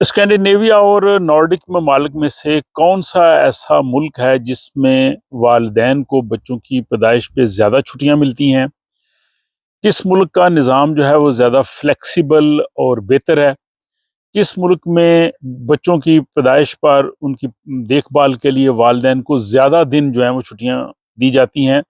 Scandinavia और Nordic ममालिक में से कौन-सा ऐसा मुल्क है जिसमें वालिदैन को बच्चों की पैदाइश पे ज़्यादा छुट्टियाँ मिलती हैं? किस मुल्क का निज़ाम जो है वो ज़्यादा फ्लेक्सिबल और बेहतर है? किस मुल्क में बच्चों की पैदाइश पर उनकी देखभाल के लिए वालिदैन को ज़्यादा दिन जो हैं वो छुट्टियाँ दी जाती हैं?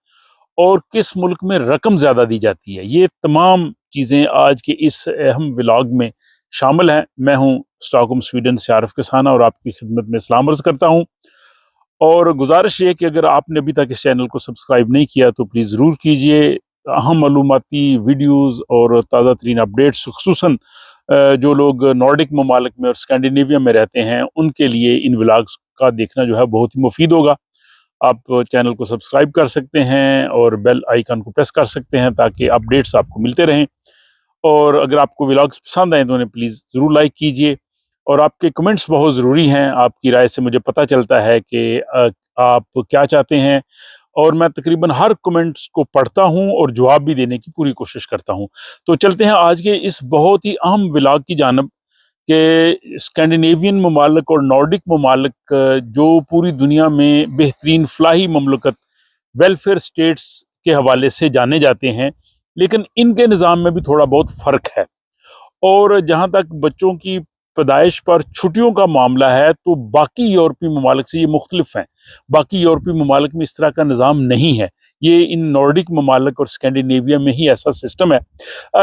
और किस मुल्क में रकम ज़्यादा दी जाती है? ये तमाम चीज़ें आज के इस अहम व्लॉग में शामिल हैं। मैं हूँ स्टॉकहोम स्वीडन से आरिफ किसाना और आपकी खिदमत में सलाम अर्ज़ करता हूँ। और गुज़ारिश ये है कि अगर आपने अभी तक इस चैनल को सब्सक्राइब नहीं किया तो प्लीज़ ज़रूर कीजिए। अहम मालूमाती वीडियोज़ और ताज़ा तरीन अपडेट्स ख़ुसूसन जो लोग नॉर्डिक ममालिक में और स्कैंडिनेविया में रहते हैं उनके लिए इन व्लॉग्स का देखना जो है बहुत ही मुफीद होगा। आप चैनल को सब्सक्राइब कर सकते हैं और बेल आइकन को प्रेस कर सकते हैं ताकि अपडेट्स आपको मिलते रहें। और अगर आपको व्लॉग्स पसंद आए तो उन्हें प्लीज़ ज़रूर लाइक कीजिए। और आपके कमेंट्स बहुत ज़रूरी हैं। आपकी राय से मुझे पता चलता है कि आप क्या चाहते हैं और मैं तकरीबन हर कमेंट्स को पढ़ता हूँ और जवाब भी देने की पूरी कोशिश करता हूँ। तो चलते हैं आज के इस बहुत ही अहम व्लॉग की जानिब कि स्कैंडिनेवियन ममालिक और नॉर्डिक ममालिक जो पूरी दुनिया में बेहतरीन फलाही ममलकत वेलफेयर स्टेट्स के हवाले से जाने जाते हैं, लेकिन इनके निज़ाम में भी थोड़ा बहुत फ़र्क है। और जहाँ तक बच्चों की पैदाइश पर छुट्टियों का मामला है तो बाकी यूरोपीय ममालिक से ये मुख्तलिफ हैं। बाकी यूरोपीय ममालिक में इस तरह का निज़ाम नहीं है। ये इन नॉर्डिक ममालिक और स्कैंडिनेविया में ही ऐसा सिस्टम है।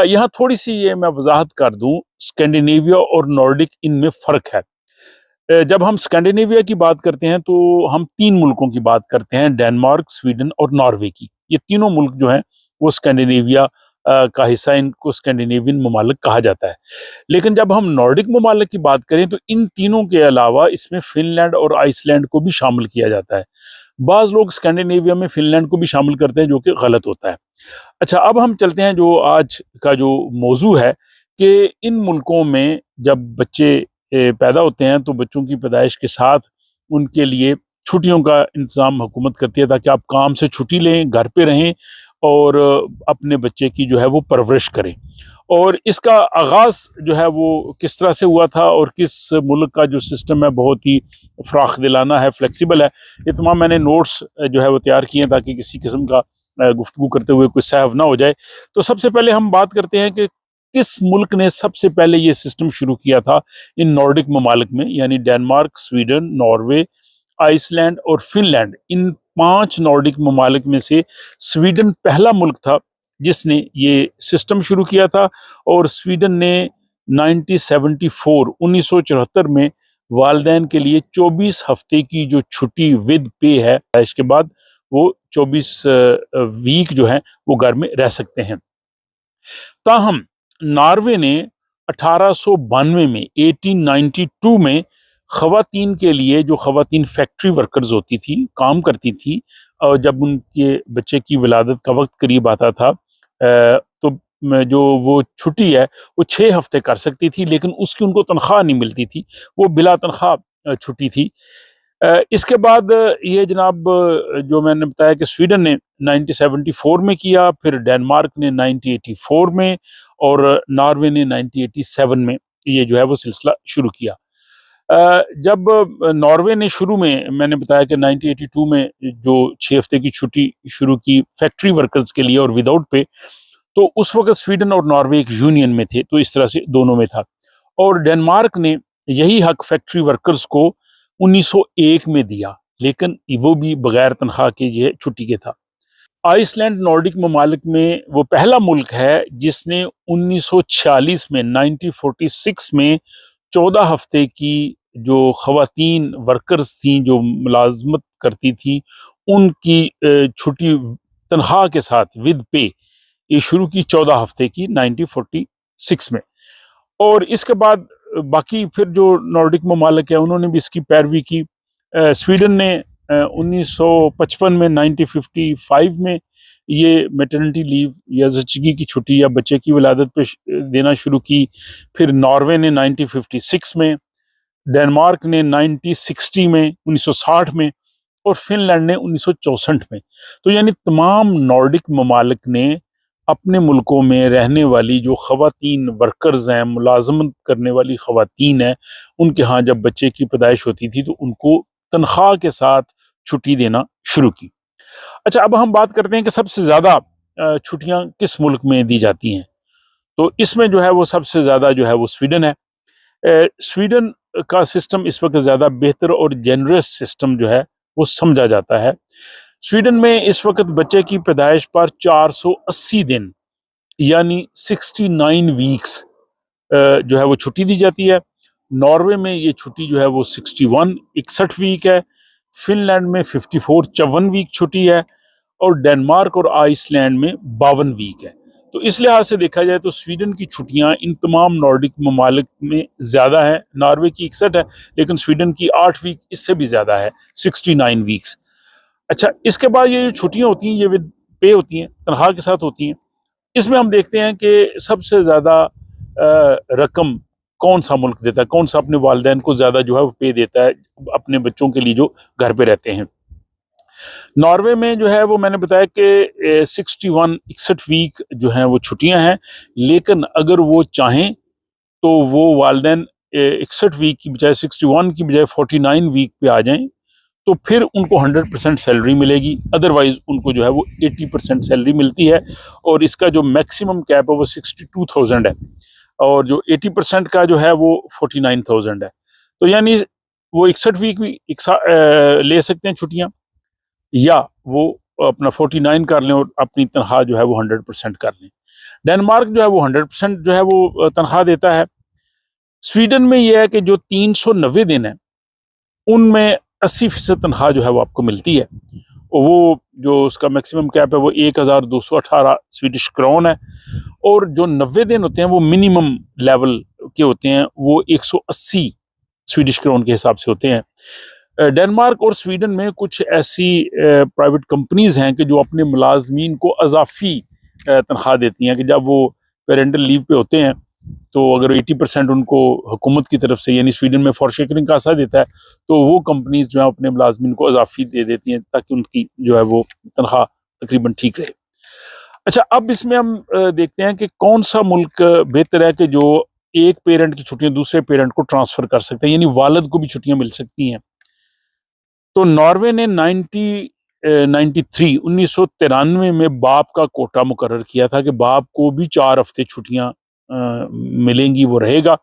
यहाँ थोड़ी सी ये मैं वजाहत कर दूँ, स्कैंडिनेविया और नॉर्डिक इनमें फ़र्क है। जब हम स्कैंडिनेविया की बात करते हैं तो हम 3 मुल्कों की बात करते हैं, डेनमार्क, स्वीडन और नॉर्वे की। ये तीनों मुल्क जो हैं वो स्कैंडिनेविया का हिस्सा, इनको स्कैंडिनेवियन ममालिक कहा जाता है। लेकिन जब हम नॉर्डिक ममालिक की बात करें तो इन तीनों के अलावा इसमें फ़िनलैंड और आइसलैंड को भी शामिल किया जाता है। बाज़ लोग स्कैंडिनेविया में फ़िनलैंड को भी शामिल करते हैं जो कि गलत होता है। अच्छा, अब हम चलते हैं जो आज का जो मौज़ू है कि इन मुल्कों में जब बच्चे पैदा होते हैं तो बच्चों की पैदाइश के साथ उनके लिए छुट्टियों का इंतज़ाम हुकूमत करती है ताकि आप काम से छुट्टी लें, घर पे रहें और अपने बच्चे की जो है वो परवरिश करें। और इसका आगाज़ जो है वो किस तरह से हुआ था और किस मुल्क का जो सिस्टम है बहुत ही फ़राख़ दिलाना है, फ्लेक्सिबल है। ये तमाम मैंने नोट्स जो है वो तैयार किए हैं ताकि किसी किस्म का गुफ्तगू करते हुए कोई सहव ना हो जाए। तो सबसे पहले हम बात करते हैं कि किस मुल्क ने सबसे पहले ये सिस्टम शुरू किया था इन नॉर्डिक ममालिक में, यानी डेनमार्क, स्वीडन, नॉर्वे, आइसलैंड और फिनलैंड। इन 5 नॉर्डिक ममालिक में से स्वीडन पहला मुल्क था जिसने ये सिस्टम शुरू किया था। और स्वीडन ने 1974 में वालिदैन के लिए 24 हफ्ते की जो छुट्टी विद पे है, इसके बाद वो 24 वीक जो है वो घर में रह सकते हैं। ताहम नॉर्वे ने 1892 में 1892 में खवातीन के लिए, जो खवातीन फैक्ट्री वर्कर्स होती थी, काम करती थी, और जब उनके बच्चे की विलादत का वक्त करीब आता था तो जो वो छुट्टी है वो 6 हफ्ते कर सकती थी, लेकिन उसकी उनको तनख्वाह नहीं मिलती थी। वो बिला तनख्वाह छुट्टी थी। इसके बाद ये जनाब जो मैंने बताया कि स्वीडन ने 1974 में किया, फिर डेनमार्क ने 1984 में और नॉर्वे ने 1987 में ये जो है वो सिलसिला शुरू किया। जब नॉर्वे ने शुरू में, मैंने बताया कि 1982 में जो 6 हफ्ते की छुट्टी शुरू की फैक्ट्री वर्कर्स के लिए और विदाउट पे, तो उस वक़्त स्वीडन और नॉर्वे एक यूनियन में थे, तो इस तरह से दोनों में था। और डेनमार्क ने यही हक फैक्ट्री वर्कर्स को 1901 में दिया, लेकिन वो भी बगैर तनख्वाह के ये छुट्टी के था। आइसलैंड नॉर्डिक ममालिक में वो पहला मुल्क है जिसने 1946 में 1946 में 14 हफ्ते की जो खवातीन वर्कर्स थीं, जो मुलाजमत करती थी, उनकी छुट्टी तनख्वाह के साथ विद पे ये शुरू की 14 हफ्ते की 1946 में। और इसके बाद बाकी फिर जो नॉर्डिक ममालिक है उन्होंने भी इसकी पैरवी की। स्वीडन ने 1955 में 1955 में ये मैटरनिटी लीव या ज़चगी की छुट्टी या बच्चे की विलादत पे देना शुरू की। फिर नॉर्वे ने 1956 में, डेनमार्क ने 1960 में, 1960 में और फिनलैंड ने 1964 में। तो यानी तमाम नॉर्डिक ममालिक ने अपने मुल्कों में रहने वाली जो ख़वातीन वर्कर्स हैं, मुलाज़मत करने वाली ख़वातीन हैं, उनके यहाँ जब बच्चे की पैदाइश होती थी तो उनको तनख्वाह के साथ छुट्टी देना शुरू की। अच्छा, अब हम बात करते हैं कि सबसे ज़्यादा छुट्टियाँ किस मुल्क में दी जाती हैं। तो इसमें जो है वो सबसे ज़्यादा जो है वो स्वीडन है। स्वीडन का सिस्टम इस वक़्त ज़्यादा बेहतर और जेनरस सिस्टम जो है वो समझा जाता है। स्वीडन में इस वक़्त बच्चे की पैदाइश पर 480 दिन यानी 69 वीक्स जो है वो छुट्टी दी जाती है। नॉर्वे में ये छुट्टी जो है वो 61 वीक है। फिनलैंड में 54 वीक छुट्टी है और डेनमार्क और आइसलैंड में 52 वीक है। तो इस लिहाज से देखा जाए तो स्वीडन की छुट्टियां इन तमाम नॉर्डिक ममालिक में ज़्यादा है। नॉर्वे की 61 है, लेकिन स्वीडन की 8 वीक इससे भी ज़्यादा है, 69 वीक्स। अच्छा, इसके बाद ये जो छुट्टियां होती हैं ये विद पे होती हैं, तनख्वाह के साथ होती हैं। इसमें हम देखते हैं कि सबसे ज़्यादा रकम कौन सा मुल्क देता है, कौन सा अपने वालिदैन को ज़्यादा जो है वो पे देता है अपने बच्चों के लिए जो घर पे रहते हैं। नॉर्वे में जो है वो मैंने बताया कि 61 वीक जो हैं वो छुट्टियां हैं, लेकिन अगर वो चाहें तो वो वालिदैन 61 वीक की बजाय 61 की बजाय 49 वीक पे आ जाएं तो फिर उनको 100% सैलरी मिलेगी। अदरवाइज उनको जो है वो 80% सैलरी मिलती है और इसका जो मैक्सिमम कैप है वो 62,000 है और जो 80% का जो है वो 49,000 है। तो यानी वो 61 वीक भी ले सकते हैं छुट्टियां, या वो अपना 49 कर लें और अपनी तनख्वाह जो है वो 100% कर लें। डेनमार्क जो है वो 100% जो है वो तनख्वाह देता है। स्वीडन में यह है कि जो 390 दिन है उनमें 80% तनख्वाह जो है वो आपको मिलती है। वो जो उसका मैक्सिमम कैप है वो 1218 स्वीडिश क्राउन है और जो 90 दिन होते हैं वो मिनिमम लेवल के होते हैं, वो 180 स्वीडिश क्राउन के हिसाब से होते हैं। डेनमार्क और स्वीडन में कुछ ऐसी प्राइवेट कंपनीज हैं कि जो अपने मुलाजमीन को अजाफी तनख्वाह देती हैं कि जब वो पेरेंटल लीव पे होते हैं तो अगर 80% उनको हुकूमत की तरफ से यानी स्वीडन में फॉर शेयरिंग का असर देता है तो वो कंपनीज जो है अपने मुलाजमीन को अजाफी दे देती हैं ताकि उनकी जो है वो तनख्वाह तकरीबन ठीक रहे। अच्छा, अब इसमें हम देखते हैं कि कौन सा मुल्क बेहतर है कि जो एक पेरेंट की छुट्टियां दूसरे पेरेंट को ट्रांसफर कर सकते हैं, यानी वालिद को भी छुट्टियां मिल सकती हैं। तो नॉर्वे ने 1993 में बाप का कोटा मुकर्रर किया था कि बाप को भी 4 हफ्ते छुट्टियां मिलेंगी, वो रहेगा।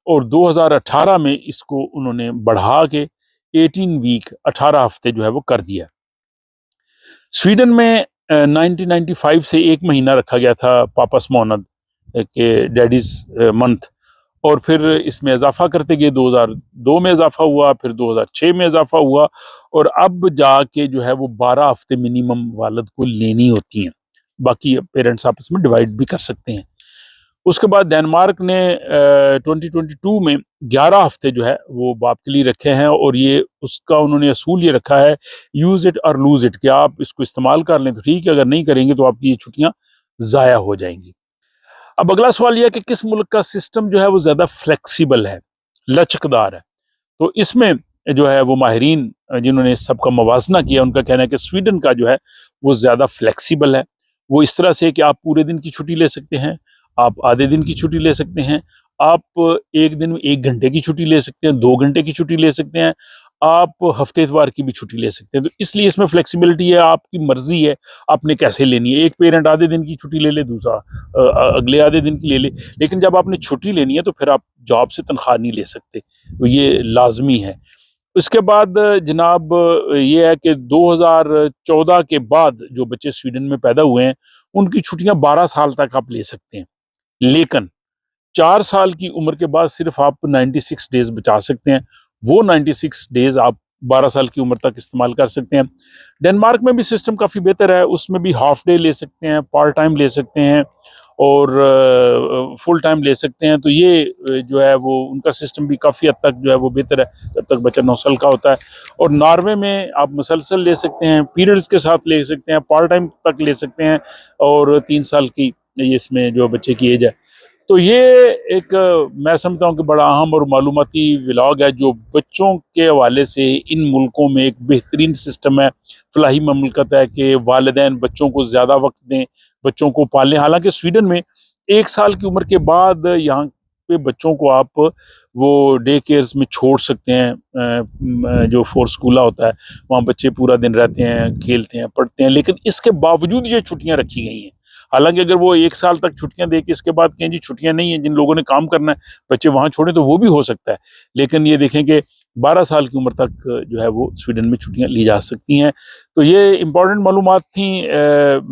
और 2018 में इसको उन्होंने बढ़ा के 18 वीक 18 हफ्ते जो है वो कर दिया। स्वीडन में 1995 से 1 महीना रखा गया था पापस मोनद के डैडीज मंथ, और फिर इसमें इजाफा करते गए। 2002 में इजाफा हुआ, फिर 2006 में इजाफा हुआ और अब जाके जो है वो 12 हफ्ते मिनिमम वालिद को लेनी होती हैं। बाकी पेरेंट्स आपस में डिवाइड भी कर सकते हैं। उसके बाद डेनमार्क ने 2022 में 11 हफ्ते जो है वो बाप के लिए रखे हैं और ये उसका उन्होंने असूल ये रखा है, यूज इट और लूज इट, कि आप इसको इस्तेमाल कर लें तो ठीक है, अगर नहीं करेंगे तो आपकी ये छुट्टियां जाया हो जाएंगी। अब अगला सवाल यह है कि किस मुल्क का सिस्टम जो है वो ज्यादा फ्लेक्सिबल है, लचकदार है। तो इसमें जो है वो माहिरीन जिन्होंने इस सब का मवाजना किया उनका कहना है कि स्वीडन का जो है वो ज्यादा फ्लेक्सिबल है। वो इस तरह से कि आप पूरे दिन की छुट्टी ले सकते हैं, आप आधे दिन की छुट्टी ले सकते हैं, आप एक दिन में 1 घंटे की छुट्टी ले सकते हैं, 2 घंटे की छुट्टी ले सकते हैं, आप हफ्ते इतवार की भी छुट्टी ले सकते हैं। तो इसलिए इसमें फ्लेक्सिबिलिटी है, आपकी मर्जी है आपने कैसे लेनी है। एक पेरेंट आधे दिन की छुट्टी ले ले, दूसरा अगले आधे दिन की ले ले, लेकिन जब आपने छुट्टी लेनी है तो फिर आप जॉब से तनख्वाह नहीं ले सकते, तो ये लाजमी है। उसके बाद जनाब ये है कि 2014 के बाद जो बच्चे स्वीडन में पैदा हुए हैं उनकी छुट्टियां 12 साल तक आप ले सकते हैं, लेकिन 4 साल की उम्र के बाद सिर्फ आप 96 डेज बचा सकते हैं। वो 96 डेज आप 12 साल की उम्र तक इस्तेमाल कर सकते हैं। डेनमार्क में भी सिस्टम काफ़ी बेहतर है, उसमें भी हाफ डे ले सकते हैं, पार्ट टाइम ले सकते हैं और फुल टाइम ले सकते हैं। तो ये जो है वो उनका सिस्टम भी काफ़ी हद तक जो है वो बेहतर है जब तक बच्चा 9 साल का होता है। और नॉर्वे में आप मुसलसल ले सकते हैं, पीरियड्स के साथ ले सकते हैं, पार्ट टाइम तक ले सकते हैं और 3 साल की ये इसमें जो बच्चे की एज है। तो ये एक मैं समझता हूँ कि बड़ा अहम और मालूमाती व्लॉग है जो बच्चों के हवाले से इन मुल्कों में एक बेहतरीन सिस्टम है। फलाही ममलकत है कि वालिदैन बच्चों को ज़्यादा वक्त दें, बच्चों को पालें। हालांकि स्वीडन में 1 साल की उम्र के बाद यहाँ पे बच्चों को आप वो डे केयर्स में छोड़ सकते हैं। जो फोर स्कूला होता है वहाँ बच्चे पूरा दिन रहते हैं, खेलते हैं, पढ़ते हैं, लेकिन इसके बावजूद ये छुट्टियां रखी गई हैं। हालांकि अगर वो 1 साल तक छुट्टियां दे के इसके बाद कहें जी छुट्टियां नहीं है, जिन लोगों ने काम करना है बच्चे वहां छोड़े, तो वो भी हो सकता है। लेकिन ये देखें कि 12 साल की उम्र तक जो है वो स्वीडन में छुट्टियां ली जा सकती हैं। तो ये इंपॉर्टेंट मालूमात थी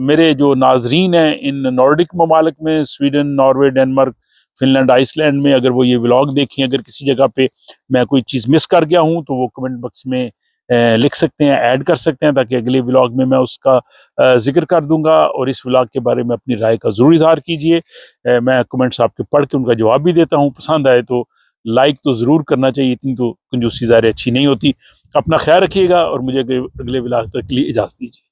मेरे जो नाजरीन हैं इन नॉर्डिक ममालिक में, Sweden, Norway, Denmark, Finland, Iceland में। अगर वो ये व्लॉग देखें, अगर किसी जगह पे मैं कोई चीज़ मिस कर गया हूँ तो वो कमेंट बॉक्स में लिख सकते हैं, ऐड कर सकते हैं, ताकि अगले व्लॉग में मैं उसका जिक्र कर दूंगा। और इस व्लॉग के बारे में अपनी राय का ज़रूर इजहार कीजिए। मैं कमेंट्स आपके पढ़ के उनका जवाब भी देता हूँ। पसंद आए तो लाइक तो ज़रूर करना चाहिए, इतनी तो कंजूसी ज़ाहिर अच्छी नहीं होती। अपना ख्याल रखिएगा और मुझे अगले व्लॉग तक के लिए इजाज़त दीजिए।